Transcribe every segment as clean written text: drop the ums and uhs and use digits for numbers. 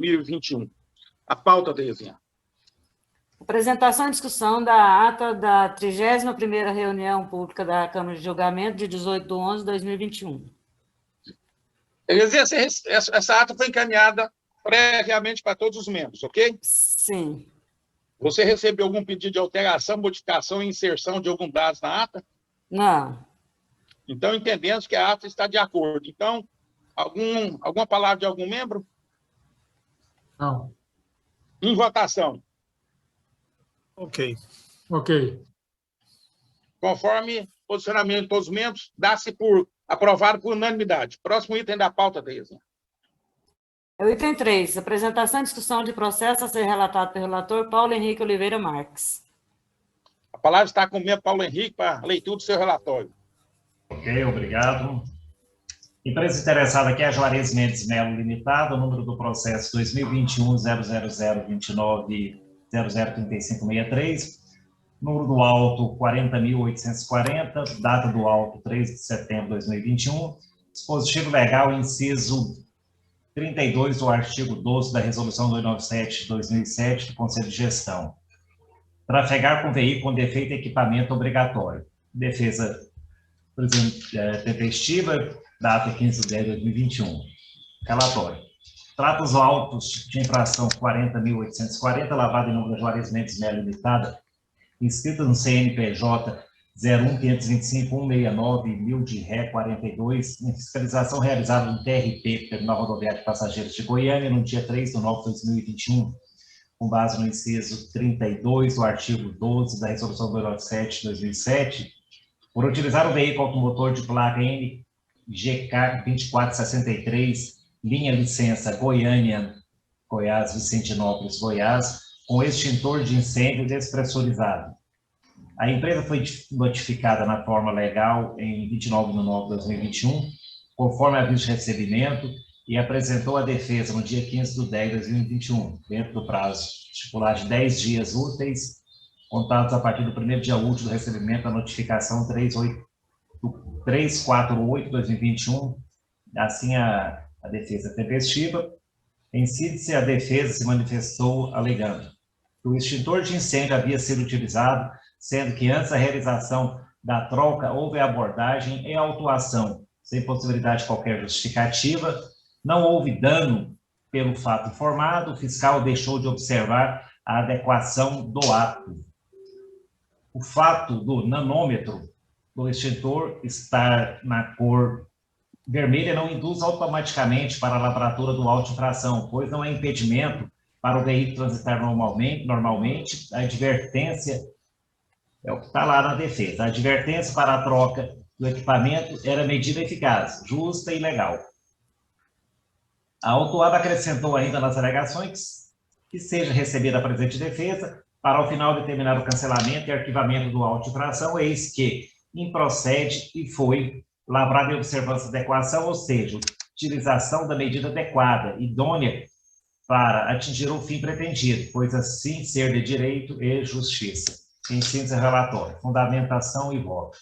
2021. A pauta, Terezinha. Apresentação e discussão da ata da 31ª reunião pública da Câmara de Julgamento de 18/11/2021. Terezinha, essa ata foi encaminhada previamente para todos os membros, ok? Sim. Você recebeu algum pedido de alteração, modificação e inserção de algum dados na ata? Não. Então, entendemos que a ata está de acordo. Então, alguma palavra de algum membro? Não. Em votação. Ok. Conforme posicionamento de todos os membros, dá-se por aprovado por unanimidade. Próximo item da pauta, Terezinha. É o item 3, apresentação e discussão de processo a ser relatado pelo relator Paulo Henrique Oliveira Marques. A palavra está com o membro Paulo Henrique para a leitura do seu relatório. Ok, obrigado. Empresa interessada aqui é a Juarez Mendes Melo Limitada, o número do processo 2021-00029-003563, número do auto 40.840, data do auto 3 de setembro de 2021, dispositivo legal, inciso 32 do artigo 12 da Resolução 297 de 2007 do Conselho de Gestão. Trafegar com veículo com defeito de equipamento obrigatório. Defesa tempestiva, data 15 de 10 de 2021. Relatório. Trata os autos de infração 40.840, lavado em nome da Juarez Mendes Melo Limitada, inscrita no CNPJ 01.525.169.1000 de Ré 42, em fiscalização realizada no TRP, Terminal Rodoviário de Passageiros de Goiânia, no dia 3 de 9 de 2021, com base no inciso 32 do artigo 12 da Resolução 297 de 2007, por utilizar o veículo automotor de placa NGK 2463, linha licença Goiânia, Goiás, Vicentinópolis, Goiás, com extintor de incêndio despressurizado. A empresa foi notificada na forma legal em 29 de nove de 2021, conforme aviso de recebimento, e apresentou a defesa no dia 15 de 10 de 2021, dentro do prazo estipulado de 10 dias úteis, contados a partir do primeiro dia útil do recebimento da notificação 348/2021, assim a defesa tempestiva. Em síntese, a defesa se manifestou alegando que o extintor de incêndio havia sido utilizado, sendo que antes da realização da troca houve abordagem e autuação, sem possibilidade de qualquer justificativa, não houve dano pelo fato informado, o fiscal deixou de observar a adequação do ato. O fato do nanômetro do extintor estar na cor vermelha não induz automaticamente para a lavratura do auto de infração, pois não é impedimento para o veículo transitar normalmente. A advertência é o que está lá na defesa. A advertência para a troca do equipamento era medida eficaz, justa e legal. A autuada acrescentou ainda nas alegações que seja recebida a presente defesa para, ao final, determinar o cancelamento e arquivamento do auto de infração, eis que improcede e foi lavrada em observância de adequação, ou seja, utilização da medida adequada, idônea para atingir o fim pretendido, pois assim ser de direito e justiça. Em síntese, relatório, fundamentação e voto.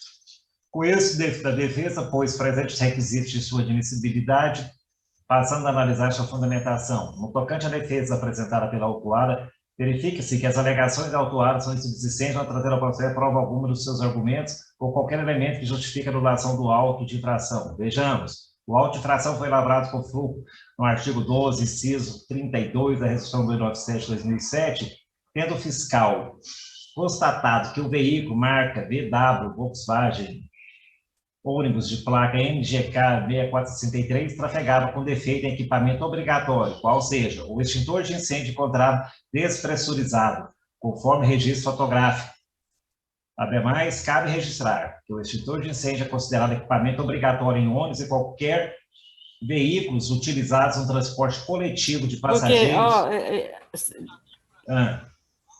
Com isso, da defesa, pois presente os requisitos de sua admissibilidade, passando a analisar sua fundamentação. No tocante à defesa apresentada pela autuada, verifica-se que as alegações da autuada são insubsistentes na trazer ao processo prova alguma dos seus argumentos ou qualquer elemento que justifique a anulação do auto de infração. Vejamos, o auto de infração foi lavrado com fluxo no artigo 12, inciso 32 da Resolução 297 de 2007, tendo o fiscal constatado que o veículo marca VW Volkswagen ônibus de placa NGK 6463 trafegava com defeito em equipamento obrigatório, qual seja, o extintor de incêndio encontrado despressurizado, conforme registro fotográfico. Ademais, cabe registrar que o extintor de incêndio é considerado equipamento obrigatório em ônibus e qualquer veículos utilizados no transporte coletivo de passageiros.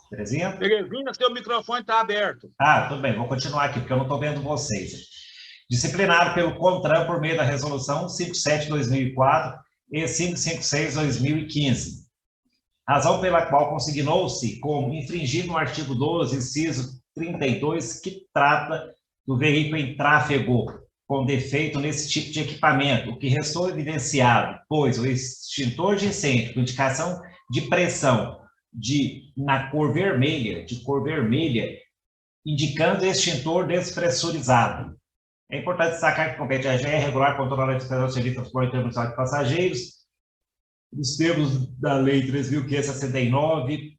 Terezinha? Terezinha, seu microfone está aberto. Tudo bem, vou continuar aqui, porque eu não estou vendo vocês. Disciplinado pelo CONTRAN por meio da Resolução 57/2004 e 556/2015. Razão pela qual consignou-se como infringido no artigo 12, inciso 32, que trata do veículo em tráfego com defeito nesse tipo de equipamento, o que restou evidenciado, pois o extintor de incêndio com indicação de pressão na cor vermelha, indicando extintor despressurizado. É importante destacar que compete à AGE regular controlar a dispensação de serviço de transporte internacional de passageiros, nos termos da Lei 3.569,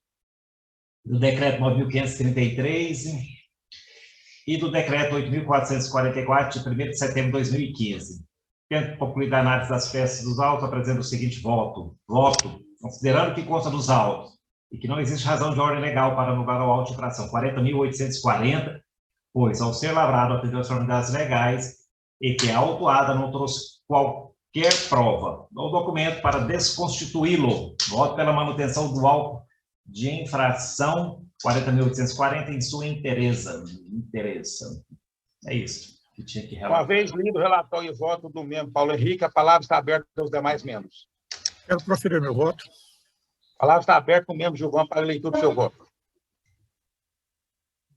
do Decreto 9.533 e do Decreto 8.444, de 1º de setembro de 2015. Tendo concluído a análise das peças dos autos, apresento o seguinte voto. Voto, considerando que consta dos autos e que não existe razão de ordem legal para anular o auto de infração 40.840, pois, ao ser lavrado atendeu as formalidades legais e que a autuada não trouxe qualquer prova ou documento para desconstituí-lo, voto pela manutenção do auto de infração 40.840 em sua inteireza. É isso que tinha que relatar. Uma vez lido o relatório e voto do membro Paulo Henrique, a palavra está aberta aos demais membros. Quero proferir meu voto. A palavra está aberta para o membro Gilvan para a leitura do seu voto.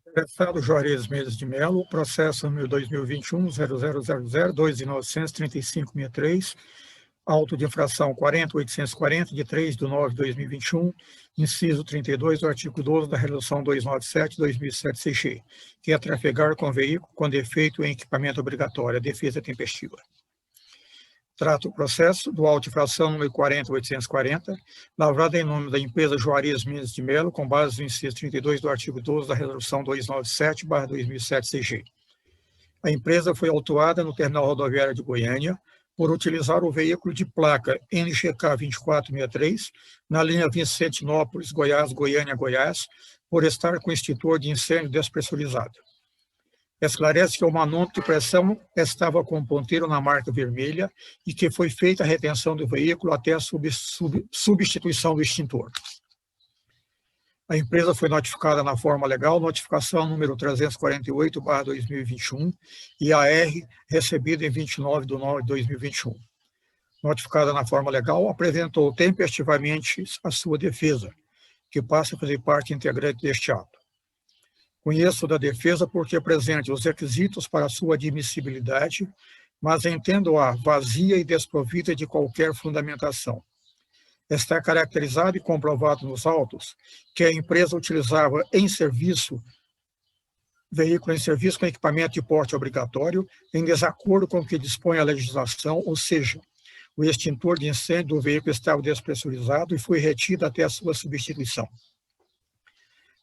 Interessado Juarez Mendes de Melo, processo número 2021-0000-2.935.63, auto de infração 40.840, de 3/9/2021, inciso 32 do artigo 12 da Resolução 297/2007-CG, que é trafegar com veículo com defeito em equipamento obrigatório, a defesa tempestiva. Trata o processo do auto de infração número 40.840, lavrado em nome da empresa Juarez Mendes de Melo, com base no inciso 32 do artigo 12 da Resolução 297/2007-CG. A empresa foi autuada no terminal rodoviário de Goiânia por utilizar o veículo de placa NGK 2463 na linha Vicentinópolis-Goiás, Goiânia-Goiás, por estar com extintor de incêndio despressurizado. Esclarece que o manômetro de pressão estava com ponteiro na marca vermelha e que foi feita a retenção do veículo até a substituição do extintor. A empresa foi notificada na forma legal, notificação número 348/2021 e AR recebida em 29/9/2021. Notificada na forma legal, apresentou tempestivamente a sua defesa, que passa a fazer parte integrante deste ato. Conheço da defesa porque apresente os requisitos para sua admissibilidade, mas entendo-a vazia e desprovida de qualquer fundamentação. Está caracterizado e comprovado nos autos que a empresa utilizava veículo em serviço com equipamento de porte obrigatório, em desacordo com o que dispõe a legislação, ou seja, o extintor de incêndio do veículo estava despressurizado e foi retido até a sua substituição.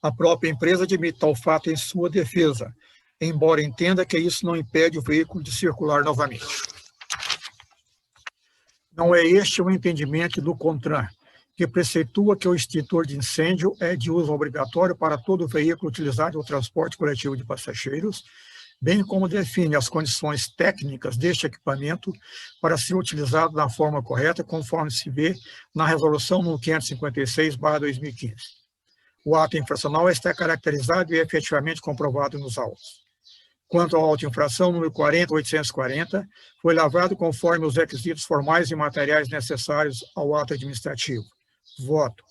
A própria empresa admite tal fato em sua defesa, embora entenda que isso não impede o veículo de circular novamente. Não é este o entendimento do CONTRAN, que preceitua que o extintor de incêndio é de uso obrigatório para todo veículo utilizado no transporte coletivo de passageiros, bem como define as condições técnicas deste equipamento para ser utilizado da forma correta, conforme se vê na Resolução nº 556/2015. O ato infracional está caracterizado e efetivamente comprovado nos autos. Quanto ao auto de infração número 40.840, foi lavrado conforme os requisitos formais e materiais necessários ao ato administrativo. Voto.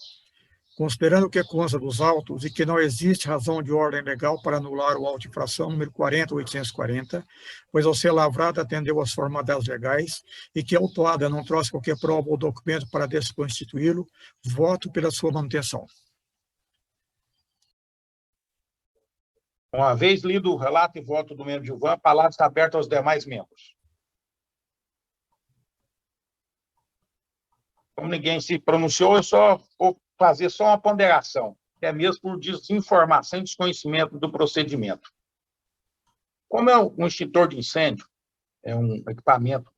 Considerando o que consta dos autos e que não existe razão de ordem legal para anular o auto de infração número 40.840, pois ao ser lavrado atendeu às formalidades legais e que a autuada não trouxe qualquer prova ou documento para desconstituí-lo, voto pela sua manutenção. Uma vez lido o relato e voto do membro Gilvan, a palavra está aberta aos demais membros. Como ninguém se pronunciou, eu só vou fazer só uma ponderação, até mesmo por desinformação e desconhecimento do procedimento. Como é um extintor de incêndio, é um equipamento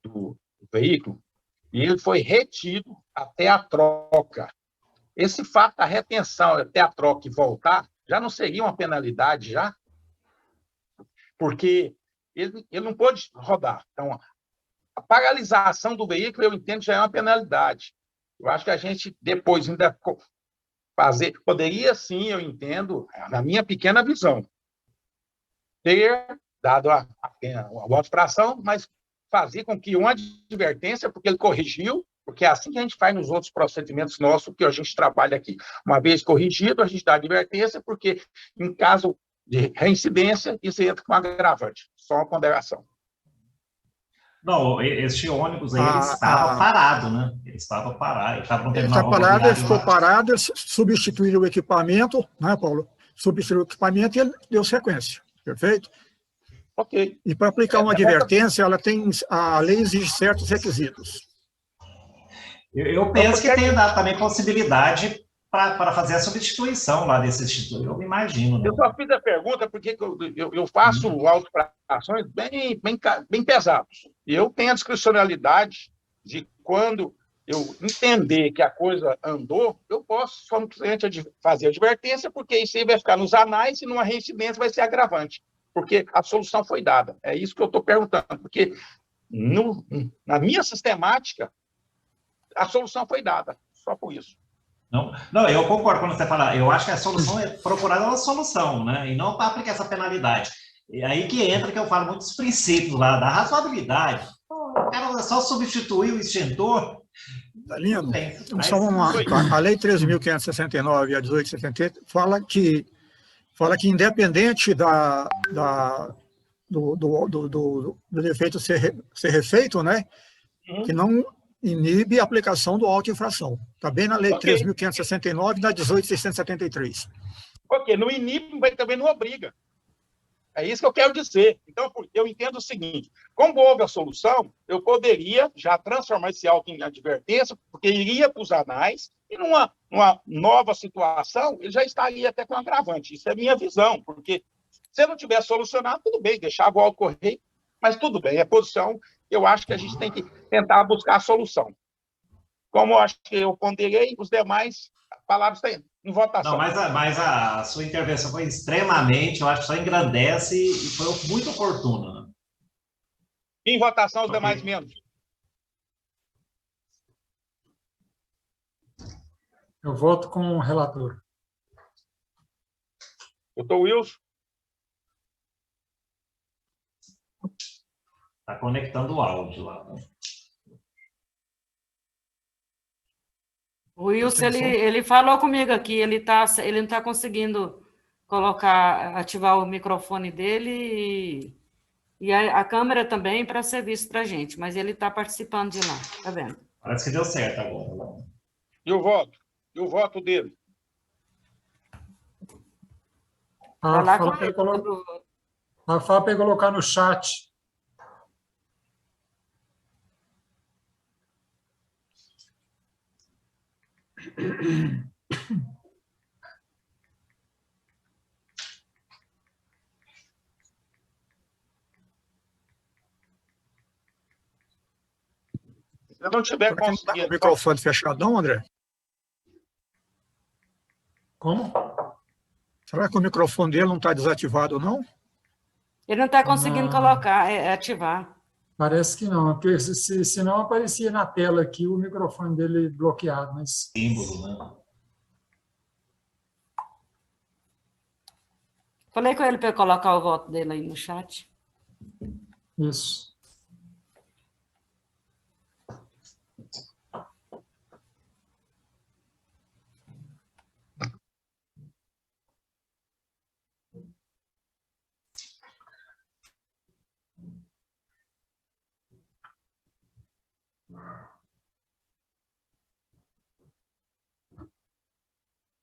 do veículo, e ele foi retido até a troca. Esse fato da retenção até a troca e voltar, já não seria uma penalidade, já? Porque ele não pôde rodar. Então, a paralisação do veículo, eu entendo, já é uma penalidade. Eu acho que a gente, depois, ainda poderia, sim, eu entendo, na minha pequena visão, ter dado a auto-infração, mas fazer com que uma advertência, porque ele corrigiu, porque é assim que a gente faz nos outros procedimentos nossos que a gente trabalha aqui. Uma vez corrigido, a gente dá advertência, porque em caso de reincidência e você entra com agravante. Só uma ponderação. Não, este ônibus aí, ele estava parado, né? Ele estava parado, ele estava no Ele terminal está parado, ele ficou rodoviário lá. parado, eles substituíram o equipamento, né, Paulo? Substituíram o equipamento e ele deu sequência, perfeito? Ok. E para aplicar uma advertência, a lei exige certos requisitos. Eu penso que tem dado também possibilidade para fazer a substituição lá desse instituto. Eu me imagino. Né? Eu só fiz a pergunta porque eu faço auto-infrações bem pesados. E eu tenho a discricionalidade de quando eu entender que a coisa andou, eu posso, como cliente, fazer advertência, porque isso aí vai ficar nos anais e numa reincidência vai ser agravante. Porque a solução foi dada. É isso que eu estou perguntando. Porque na minha sistemática, a solução foi dada. Só por isso. Não, eu concordo quando você fala. Eu acho que a solução é procurar uma solução, né? E não para aplicar essa penalidade. E aí que entra que eu falo muitos princípios lá, da razoabilidade. O cara só substituir o extintor. Tá lindo? Mas... A Lei 13.569 e a 1870 fala que independente do defeito ser refeito, né? Que não inibe a aplicação do auto-infração. Está bem na Lei 13.569 e na 18.673. Ok, não inibe, mas também não obriga. É isso que eu quero dizer. Então, eu entendo o seguinte, como houve a solução, eu poderia já transformar esse auto em advertência, porque iria para os anais, e numa nova situação, ele já estaria até com agravante. Isso é a minha visão, porque se eu não tivesse solucionado, tudo bem, deixava o auto correr, mas tudo bem, é posição. Eu acho que a gente tem que tentar buscar a solução. Como eu acho que eu ponderei, os demais palavras estão em votação. Não, mas a sua intervenção foi extremamente, eu acho que só engrandece e foi muito oportuna. Né? Em votação, os demais menos. Eu voto com o relator. Doutor Wilson? Está conectando o áudio lá. Né? O Wilson, ele falou comigo aqui, ele não está conseguindo ativar o microfone dele e a câmera também para serviço para a gente, mas ele está participando de lá, tá vendo? Parece que deu certo agora. E o voto? E o voto dele? A Fábio ia colocar no chat. Se eu não tiver conseguido... O microfone fechadão, André? Como? Será que o microfone dele não está desativado, não? Ele não está conseguindo ativar. Parece que não, porque senão aparecia na tela aqui o microfone dele bloqueado. Mas... Símbolo, né? Falei com ele para colocar o voto dele aí no chat. Isso.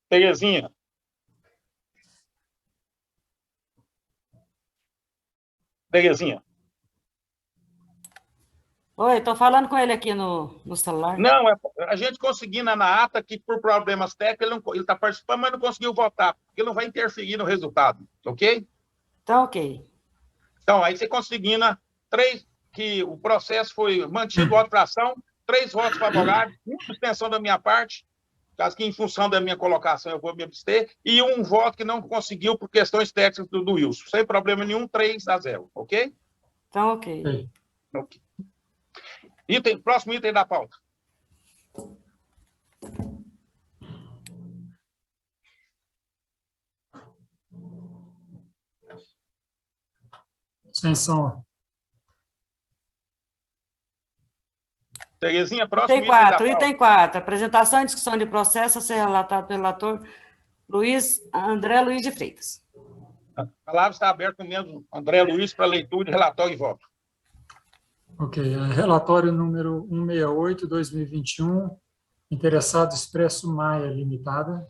Terezinha. Terezinha. Oi, estou falando com ele aqui no celular. Não, a gente conseguindo na ata que, por problemas técnicos, ele está participando, mas não conseguiu votar, porque não vai interferir no resultado, ok? Então, ok. Então, aí você conseguindo que o processo foi mantido, voto para ação, 3 votos favoráveis, uma abstenção da minha parte, caso que em função da minha colocação eu vou me abster, e um voto que não conseguiu por questões técnicas do Wilson. Sem problema nenhum, 3-0, ok? Então, ok. Ok. Próximo item da pauta. Extensão. Terezinha, próximo item da pauta. Item 4. Apresentação e discussão de processo a ser relatado pelo relator André Luiz de Freitas. A palavra está aberta mesmo, André Luiz, para leitura de relatório e voto. Ok, relatório número 168/2021, interessado Expresso Maia Limitada,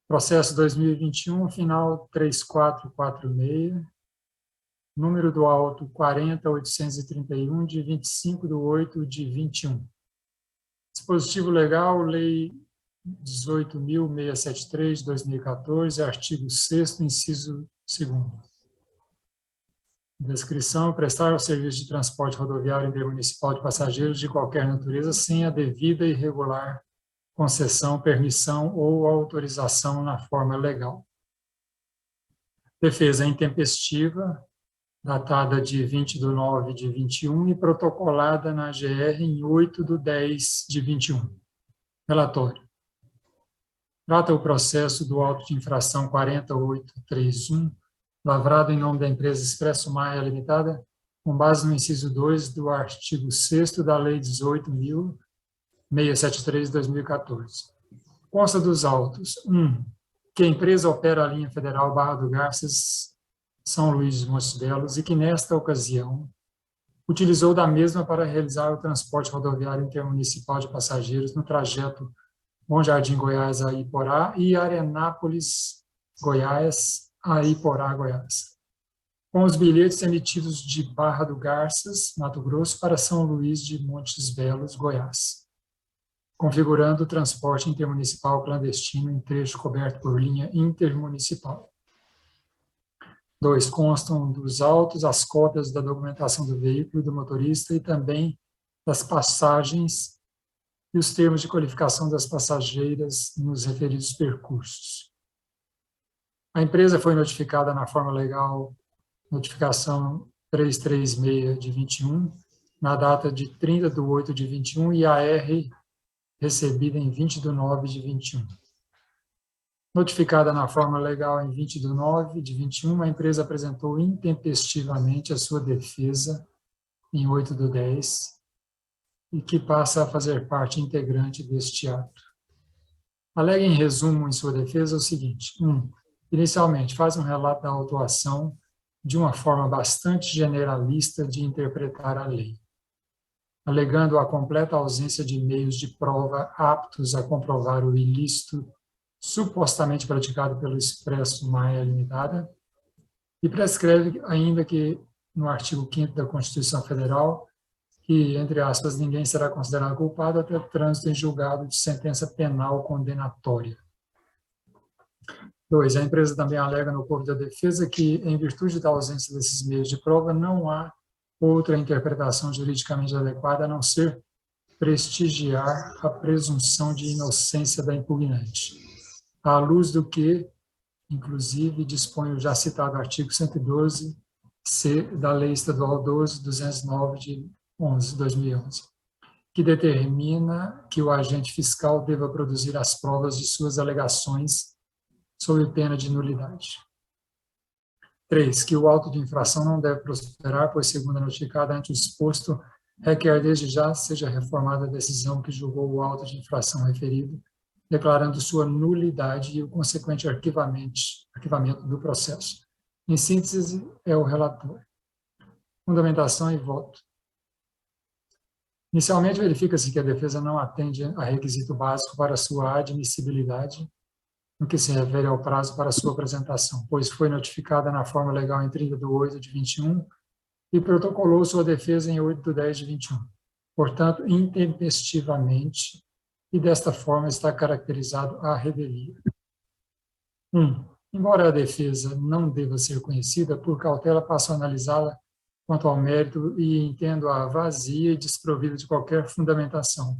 processo 2021, final 3446, número do auto 40.831, de 25/8/21. Dispositivo legal, Lei 18.673, de 2014, artigo 6º, inciso 2º. Descrição: prestar o serviço de transporte rodoviário intermunicipal de passageiros de qualquer natureza sem a devida e regular concessão, permissão ou autorização na forma legal. Defesa intempestiva, datada de 20/9/21 e protocolada na GR em 8/10/21. Relatório. Trata o processo do auto de infração 40831, lavrado em nome da empresa Expresso Maia Limitada, com base no inciso 2 do artigo 6º da Lei 18.673, de 2014. Consta dos autos: 1. Que a empresa opera a linha federal Barra do Garças, São Luís de Montes Belos, e que, nesta ocasião, utilizou da mesma para realizar o transporte rodoviário intermunicipal de passageiros no trajeto Bom Jardim, Goiás, a Iporá, e Arenápolis, Goiás, a Iporá, Goiás, com os bilhetes emitidos de Barra do Garças, Mato Grosso, para São Luís de Montes Belos, Goiás, configurando o transporte intermunicipal clandestino em trecho coberto por linha intermunicipal. 2. Constam dos autos as cópias da documentação do veículo e do motorista e também das passagens e os termos de qualificação das passageiras nos referidos percursos. A empresa foi notificada na forma legal, notificação 336 de 21, na data de 30/8 de 21 e AR recebida em 20/9 de 21. Notificada na forma legal em 20/9 de 21, a empresa apresentou intempestivamente a sua defesa em 8/10 e que passa a fazer parte integrante deste ato. Alega em resumo em sua defesa o seguinte: 1. Inicialmente, faz um relato da autuação de uma forma bastante generalista de interpretar a lei, alegando a completa ausência de meios de prova aptos a comprovar o ilícito supostamente praticado pelo Expresso Maia Limitada, e prescreve ainda que, no artigo 5º da Constituição Federal, que, entre aspas, ninguém será considerado culpado até trânsito em julgado de sentença penal condenatória. 2. A empresa também alega no corpo da defesa que, em virtude da ausência desses meios de prova, não há outra interpretação juridicamente adequada a não ser prestigiar a presunção de inocência da impugnante, à luz do que, inclusive, dispõe o já citado artigo 112-C da Lei Estadual 12.209 de 2011, que determina que o agente fiscal deva produzir as provas de suas alegações sob pena de nulidade. 3. Que o auto de infração não deve prosperar, pois, segundo a notificada ante o exposto, requer desde já seja reformada a decisão que julgou o auto de infração referido, declarando sua nulidade e o consequente arquivamento do processo. Em síntese, é o relator. Fundamentação e voto. Inicialmente, verifica-se que a defesa não atende a requisito básico para sua admissibilidade, no que se refere ao prazo para sua apresentação, pois foi notificada na forma legal em 30/8 de 21 e protocolou sua defesa em 8/10 de 21. Portanto, intempestivamente, e desta forma está caracterizado a revelia. 1. Embora a defesa não deva ser conhecida, por cautela passo a analisá-la quanto ao mérito e entendo-a vazia e desprovida de qualquer fundamentação.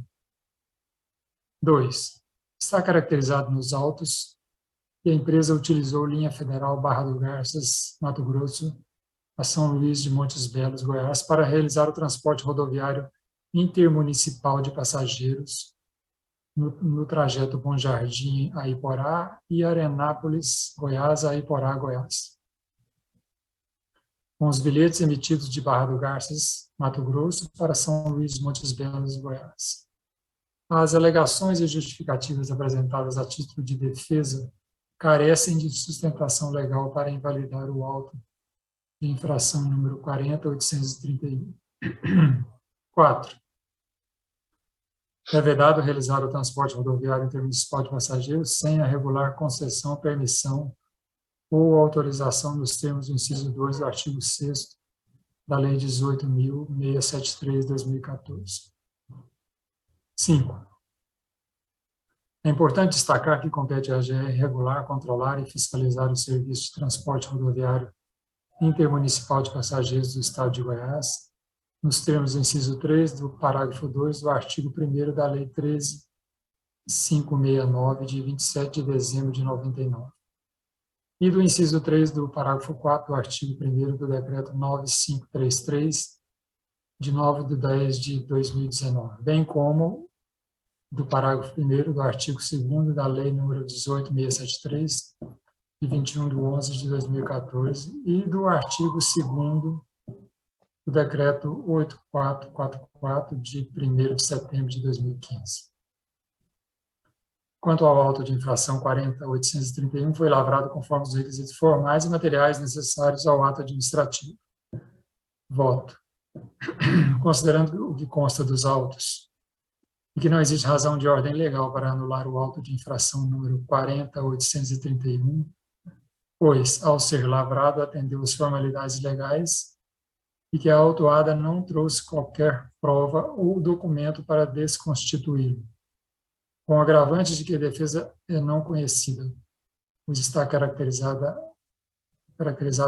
2. Está caracterizado nos autos que a empresa utilizou linha federal Barra do Garças, Mato Grosso, a São Luís de Montes Belos, Goiás, para realizar o transporte rodoviário intermunicipal de passageiros no trajeto Bom Jardim a Iporá e Arenápolis, Goiás, a Iporá, Goiás, com os bilhetes emitidos de Barra do Garças, Mato Grosso, para São Luís de Montes Belos, Goiás. As alegações e justificativas apresentadas a título de defesa carecem de sustentação legal para invalidar o auto de infração número 40.831. 4. É vedado realizar o transporte rodoviário intermunicipal de passageiros sem a regular concessão, permissão ou autorização nos termos do inciso 2 do artigo 6º da Lei 18.673/2014. 5. É importante destacar que compete à AGR regular, controlar e fiscalizar o serviço de transporte rodoviário intermunicipal de passageiros do Estado de Goiás, nos termos do inciso 3 do parágrafo 2 do artigo 1º da Lei 13.569, de 27 de dezembro de 99, e do inciso 3 do parágrafo 4 do artigo 1º do Decreto 9533, de 9/10 de 2019, bem como do parágrafo 1º do artigo 2º da Lei nº 18.673, de 21/11 de 2014, e do artigo 2º do Decreto 8444, de 1º de setembro de 2015. Quanto ao auto de infração 40.831, foi lavrado conforme os requisitos formais e materiais necessários ao ato administrativo. Voto. Considerando o que consta dos autos, e que não existe razão de ordem legal para anular o auto de infração número 40.831, pois, ao ser lavrado, atendeu às formalidades legais e que a autuada não trouxe qualquer prova ou documento para desconstituí-lo, com agravante de que a defesa é não conhecida, pois está caracterizado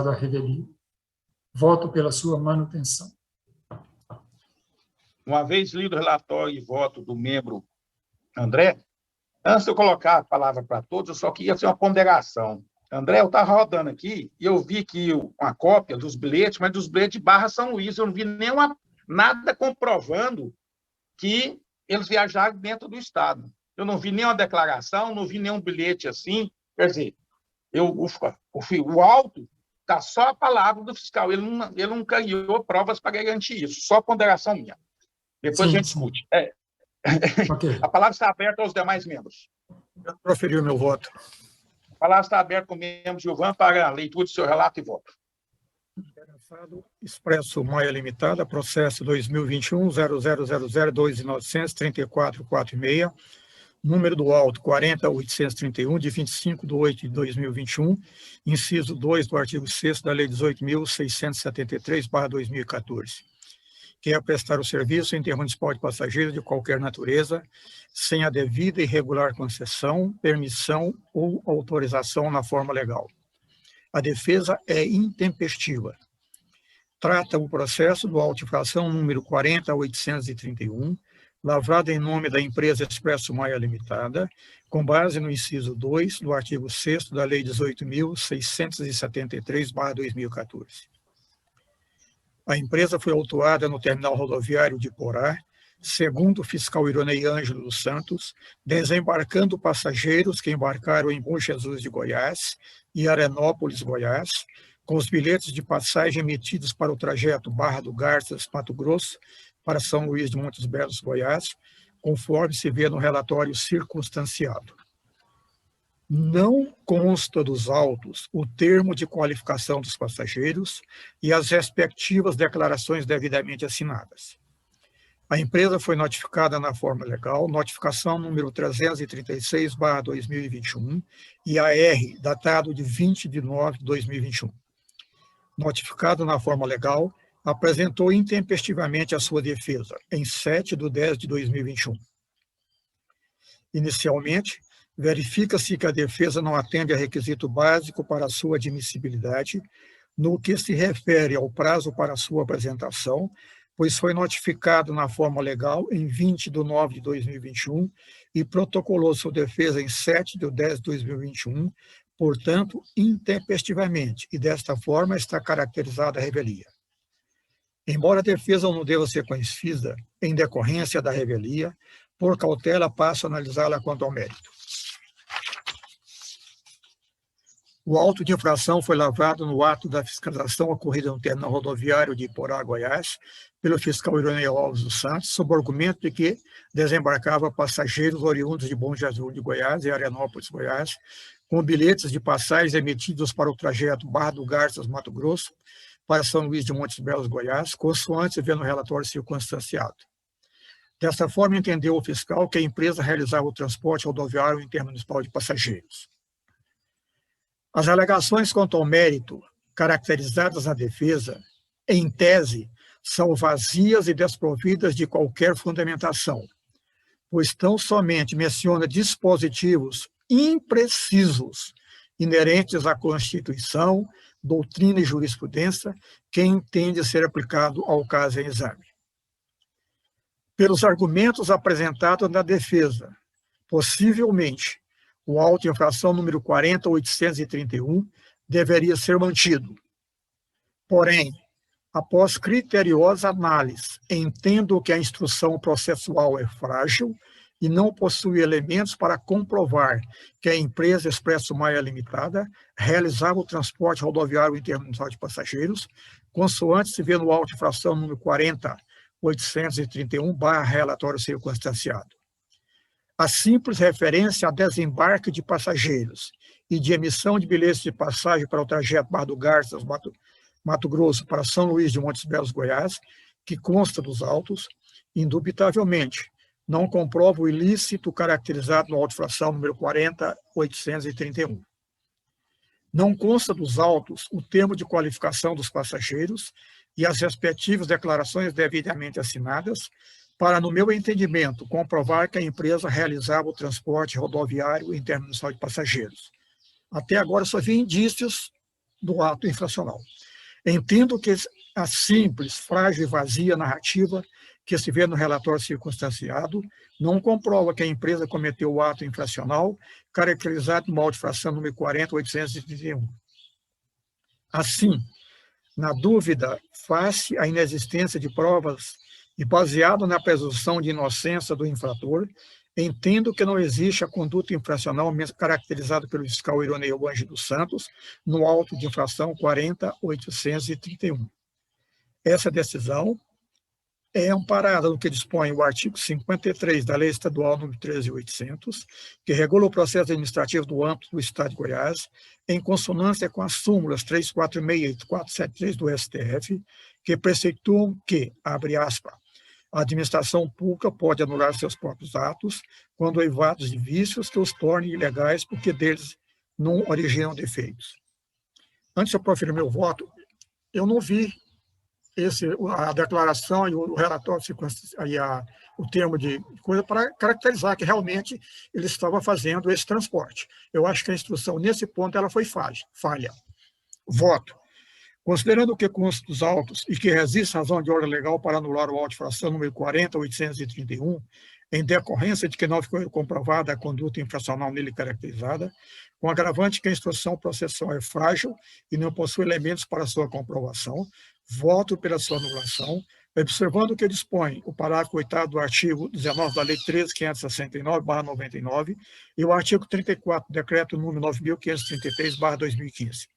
a revelia. Voto pela sua manutenção. Uma vez lido o relatório e voto do membro André, antes de eu colocar a palavra para todos, eu só queria fazer uma ponderação. André, eu estava rodando aqui e eu vi que uma cópia dos bilhetes, mas dos bilhetes de Barra São Luís, eu não vi nada comprovando que eles viajaram dentro do Estado. Eu não vi nenhuma declaração, não vi nenhum bilhete assim. Quer dizer, o auto está só a palavra do fiscal, ele não criou provas para garantir isso, só ponderação minha. Depois a gente discute. Okay. A palavra está aberta aos demais membros. Eu proferi o meu voto. A palavra está aberta com o membro Gilvan para a leitura do seu relato e voto. Interessado, Expresso Maia Limitada, processo 2021-0000293446, número do auto 40.831, de 25/8/2021, inciso 2 do artigo 6º da Lei 18.673/2014, que é prestar o serviço intermunicipal de passageiros de qualquer natureza, sem a devida e regular concessão, permissão ou autorização na forma legal. A defesa é intempestiva. Trata o processo do auto de infração número 40.831, lavrado em nome da empresa Expresso Maia Limitada, com base no inciso 2 do artigo 6º da Lei 18.673/2014. A empresa foi autuada no terminal rodoviário de Porá, segundo o fiscal Ironei Ângelo dos Santos, desembarcando passageiros que embarcaram em Bom Jesus de Goiás e Arenópolis, Goiás, com os bilhetes de passagem emitidos para o trajeto Barra do Garças, Mato Grosso, para São Luís de Montes Belos, Goiás, conforme se vê no relatório circunstanciado. Não consta dos autos o termo de qualificação dos passageiros e as respectivas declarações devidamente assinadas. A empresa foi notificada na forma legal, notificação número 336/2021 e AR, datado de 20/9/2021. Notificado na forma legal, apresentou intempestivamente a sua defesa, em 7/10/2021. Inicialmente, verifica-se que a defesa não atende a requisito básico para a sua admissibilidade, no que se refere ao prazo para sua apresentação, pois foi notificado na forma legal em 20/9/2021 e protocolou sua defesa em 7/10/2021, portanto, intempestivamente, e desta forma está caracterizada a revelia. Embora a defesa não deva ser conhecida em decorrência da revelia, por cautela passo a analisá-la quanto ao mérito. O auto de infração foi lavrado no ato da fiscalização ocorrida no terminal rodoviário de Iporá, Goiás, pelo fiscal Ironeu Alves dos Santos, sob o argumento de que desembarcava passageiros oriundos de Bom Jesus de Goiás e Arianópolis, Goiás, com bilhetes de passagens emitidos para o trajeto Barra do Garças, Mato Grosso, para São Luís de Montes Belos, Goiás, consoante vendo o relatório circunstanciado. Desta forma, entendeu o fiscal que a empresa realizava o transporte rodoviário intermunicipal de passageiros. As alegações quanto ao mérito, caracterizadas na defesa, em tese, são vazias e desprovidas de qualquer fundamentação, pois tão somente menciona dispositivos imprecisos, inerentes à Constituição, doutrina e jurisprudência, que entende ser aplicado ao caso em exame. Pelos argumentos apresentados na defesa, possivelmente, o auto de infração número 40.831 deveria ser mantido. Porém, após criteriosa análise, entendo que a instrução processual é frágil e não possui elementos para comprovar que a empresa Expresso Maia Limitada realizava o transporte rodoviário intermunicipal de passageiros, consoante se vê no auto de infração número 40.831, relatório circunstanciado. A simples referência a desembarque de passageiros e de emissão de bilhetes de passagem para o trajeto Barra do Garças, Mato Grosso, para São Luís de Montes Belos, Goiás, que consta dos autos, indubitavelmente, não comprova o ilícito caracterizado no auto de infração número 40.831. Não consta dos autos o termo de qualificação dos passageiros e as respectivas declarações devidamente assinadas, para, no meu entendimento, comprovar que a empresa realizava o transporte rodoviário intermunicipal de passageiros. Até agora só vi indícios do ato infracional. Entendo que a simples, frágil e vazia narrativa que se vê no relatório circunstanciado não comprova que a empresa cometeu o ato infracional caracterizado no auto de infração número 40.831. Assim, na dúvida, face à inexistência de provas e baseado na presunção de inocência do infrator, entendo que não existe a conduta infracional caracterizada pelo fiscal Ironeu Alves dos Santos no auto de infração 40.831. Essa decisão é amparada no que dispõe o artigo 53 da Lei Estadual nº 13.800, que regula o processo administrativo do âmbito do Estado de Goiás, em consonância com as súmulas 346 e 473 do STF, que preceituam que, abre aspas, a administração pública pode anular seus próprios atos quando eivados de vícios que os tornem ilegais porque deles não originam defeitos. Antes de eu proferir meu voto, eu não vi a declaração e o relatório, o termo de coisa para caracterizar que realmente ele estava fazendo esse transporte. Eu acho que a instrução, nesse ponto, ela foi falha. Voto. Considerando o que consta dos autos e que existe razão de ordem legal para anular o auto de infração número 40.831, em decorrência de que não ficou comprovada a conduta infracional nele caracterizada, com agravante que a instrução processual é frágil e não possui elementos para sua comprovação, voto pela sua anulação, observando o que dispõe o parágrafo 8º do artigo 19 da Lei 13.569/99 e o artigo 34 do Decreto número 9.533/2015.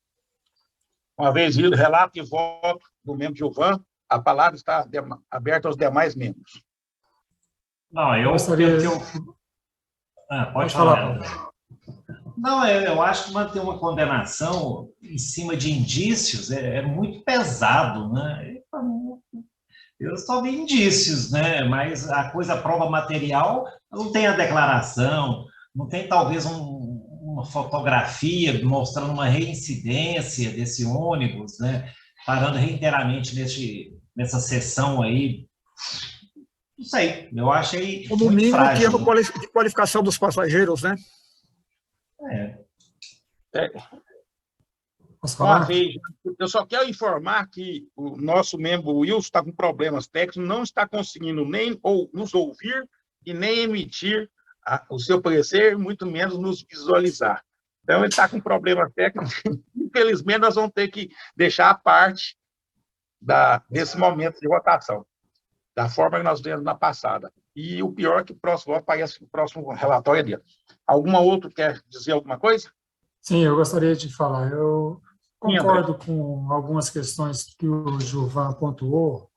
Uma vez lido relato e voto do membro Gilvan, a palavra está aberta aos demais membros. Não, eu gostaria... pode falar. Não, eu acho que manter uma condenação em cima de indícios é muito pesado, né? Eu só vi indícios, né? Mas a prova material, não tem a declaração, não tem talvez uma fotografia mostrando uma reincidência desse ônibus, né? Parando reiteradamente nessa sessão aí. Não sei, eu achei no mínimo frágil. O termo de qualificação dos passageiros, né? Posso falar? Uma vez, eu só quero informar que o nosso membro Wilson está com problemas técnicos, não está conseguindo nem nos ouvir e nem emitir o seu parecer, muito menos nos visualizar. Então, ele está com problemas técnicos. Infelizmente, nós vamos ter que deixar a parte desse momento de votação, da forma que nós vimos na passada. E o pior é que o próximo voto parece que o próximo relatório é dele. Alguma outra quer dizer alguma coisa? Sim, eu gostaria de falar. Eu Sim, André. concordo com algumas questões que o Gilvan pontuou,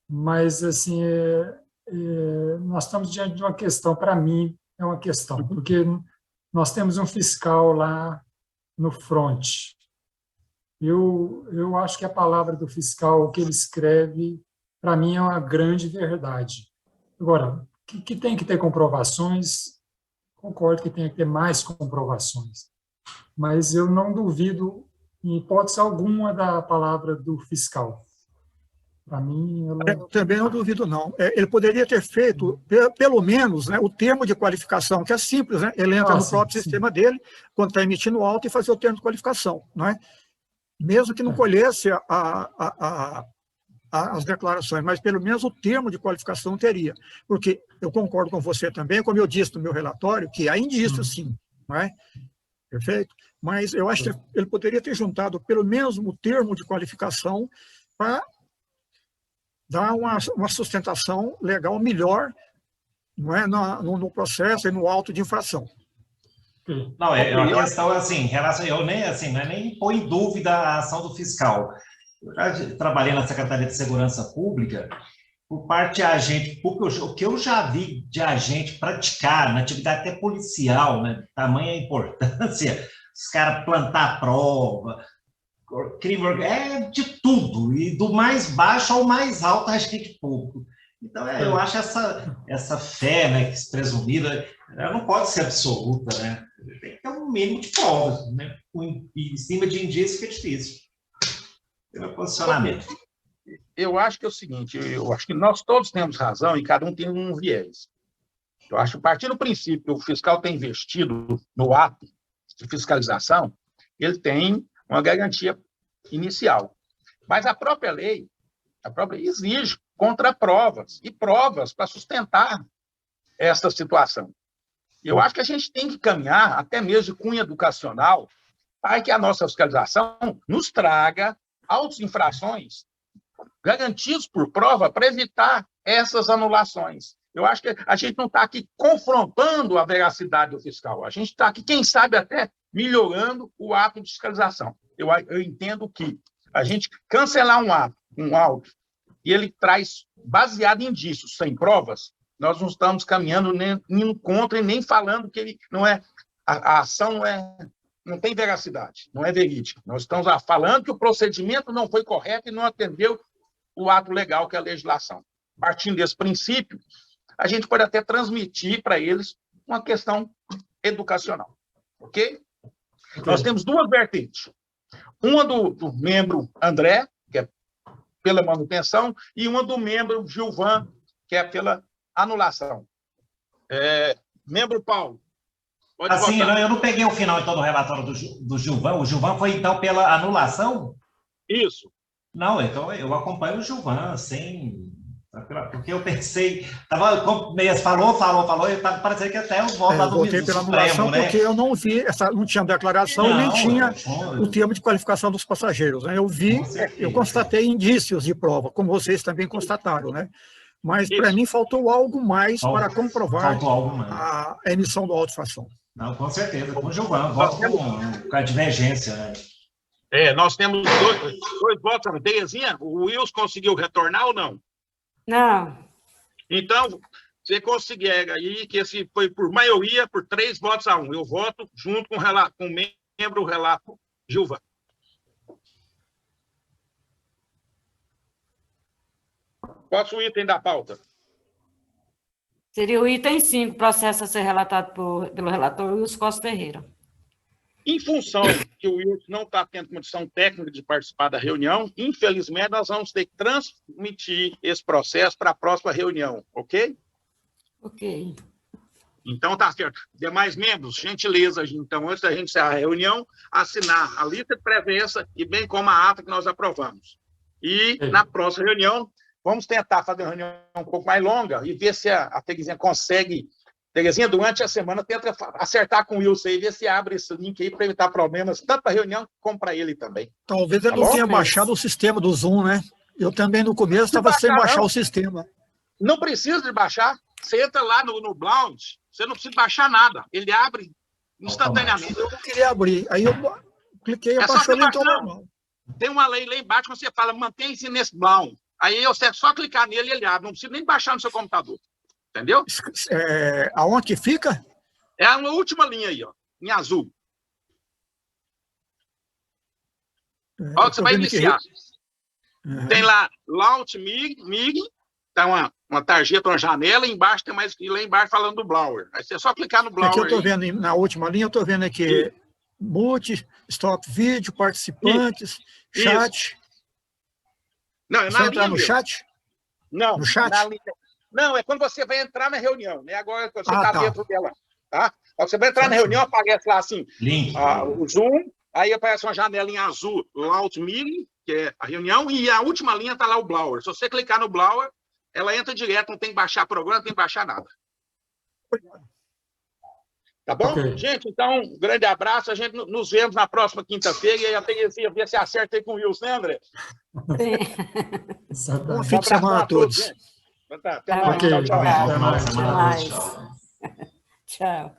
mas, assim, nós estamos diante de uma questão, para mim, é uma questão, porque nós temos um fiscal lá no front. Eu acho que a palavra do fiscal, o que ele escreve, para mim, é uma grande verdade. Agora, que tem que ter comprovações, concordo que tem que ter mais comprovações, mas eu não duvido, em hipótese alguma, da palavra do fiscal. Para mim, Eu também não duvido, não. Ele poderia ter feito, pelo menos, né, o termo de qualificação, que é simples, né? Ele entra no sim, próprio sim. sistema dele, quando está emitindo alta, e fazer o termo de qualificação, não é? Mesmo que não colhesse as declarações, mas pelo menos o termo de qualificação teria. Porque eu concordo com você também, como eu disse no meu relatório, que há indícios, sim, não é? Perfeito? Mas eu acho que ele poderia ter juntado pelo menos o termo de qualificação para dar uma sustentação legal melhor, não é, no processo e no auto de infração. Não, é uma questão, assim, em relação, eu nem, assim, não é nem pôr em dúvida a ação do fiscal. Eu já trabalhei na Secretaria de Segurança Pública, por parte de agente público, o que eu já vi de agente praticar na atividade até policial, né, tamanha importância, os caras plantar prova, crime, é de tudo, e do mais baixo ao mais alto agente público. Então, eu acho essa fé, né, que se presumida, ela não pode ser absoluta, né? Tem que ter um mínimo de provas, né? Em cima de indícios fica difícil. Tem meu posicionamento. Eu acho que é o seguinte, eu acho que nós todos temos razão e cada um tem um viés. Eu acho que, a partir do princípio que o fiscal tem investido no ato de fiscalização, ele tem uma garantia inicial. Mas a própria lei exige contraprovas e provas para sustentar essa situação. Eu acho que a gente tem que caminhar, até mesmo de cunho educacional, para que a nossa fiscalização nos traga autos infrações garantidos por prova para evitar essas anulações. Eu acho que a gente não está aqui confrontando a veracidade do fiscal, a gente está aqui, quem sabe, até melhorando o ato de fiscalização. Eu entendo que a gente cancelar um auto, e ele traz, baseado em indícios, sem provas, nós não estamos caminhando nem indo contra e nem falando que ele não é, a ação não tem veracidade, não é verídica. Nós estamos falando que o procedimento não foi correto e não atendeu o ato legal, que é a legislação. Partindo desse princípio, a gente pode até transmitir para eles uma questão educacional. Ok? Nós temos duas vertentes. Uma do membro André, que é pela manutenção, e uma do membro Gilvan, que é pela anulação. Membro Paulo, pode assim, votar. Eu não peguei o final, então, do relatório do Gilvan. O Gilvan foi, então, pela anulação? Isso. Não, então eu acompanho o Gilvan, sem... Porque eu pensei... Como o Meias falou, e estava parecendo que até o voto lá do Votei pela anulação, Supremo, né? porque eu não vi, não tinha declaração e nem tinha o termo de qualificação dos passageiros, né? Eu vi, eu constatei indícios de prova, como vocês também constataram, né? Mas, para mim, faltou algo mais para comprovar a emissão do auto-infração. Não, com certeza, com o Gilvan, voto com a divergência, né? Nós temos dois votos. Terezinha, o Wilson conseguiu retornar ou não? Não. Então, você conseguir aí, que esse foi por maioria, por 3 votos a 1. Eu voto junto com o membro relato Gilvan. Qual o item da pauta? Seria o item 5, processo a ser relatado pelo relator Wilson Costa Ferreira. Em função que o Wilson não está tendo condição técnica de participar da reunião, infelizmente, nós vamos ter que transmitir esse processo para a próxima reunião, ok? Ok. Então, tá certo. Demais membros, gentileza, então, antes da gente encerrar a reunião, assinar a lista de presença e bem como a ata que nós aprovamos. E, na próxima reunião, vamos tentar fazer uma reunião um pouco mais longa e ver se a Terezinha consegue... Terezinha, durante a semana, tenta acertar com o Wilson e ver se abre esse link aí para evitar problemas, tanto para a reunião como para ele também. Talvez ele não tenha baixado o sistema do Zoom, né? Eu também, no começo, estava sem baixar o sistema. Não precisa de baixar. Você entra lá no Blount, você não precisa baixar nada. Ele abre instantaneamente. Eu não queria abrir. Aí eu cliquei, É só abaixou, ele você entrou baixar. normal. Tem uma lei lá embaixo que você fala, mantenha-se nesse brown. Aí você só clicar nele e ele abre. Não precisa nem baixar no seu computador. Entendeu? Aonde que fica? É a última linha aí, ó, em azul. Olha Eu que você tô vai vendo aqui. iniciar. Uhum. Tem lá Launch MIG, tá uma tarjeta, uma janela, e embaixo tem mais, e lá embaixo falando do Blower. Aí você só clicar no Blower. Aqui eu estou aí. vendo, na última linha, eu estou vendo aqui mute, stop vídeo, participantes, chat. Não, é Só na entrar linha no mesmo. chat? Não, No chat? na linha. Não, é quando você vai entrar na reunião, né? Agora você Ah, está tá. dentro dela, tá? Quando você vai entrar na Certo. reunião, aparece lá assim, Link. o Zoom, aí aparece uma janela em azul, Launch Meeting, que é a reunião, e a última linha está lá o Blower. Se você clicar no Blower, ela entra direto, não tem que baixar programa, não tem que baixar nada. Tá bom? Ok. Gente, então, um grande abraço. A gente nos vemos na próxima quinta-feira. E aí até ver se acerta aí com o Wilson, né, André? Bom Exatamente. fim de semana a todos. gente. Tá, até Tá mais. Ok, Tchau, tchau. até Bom final de mais. semana a todos. Tchau. Tchau.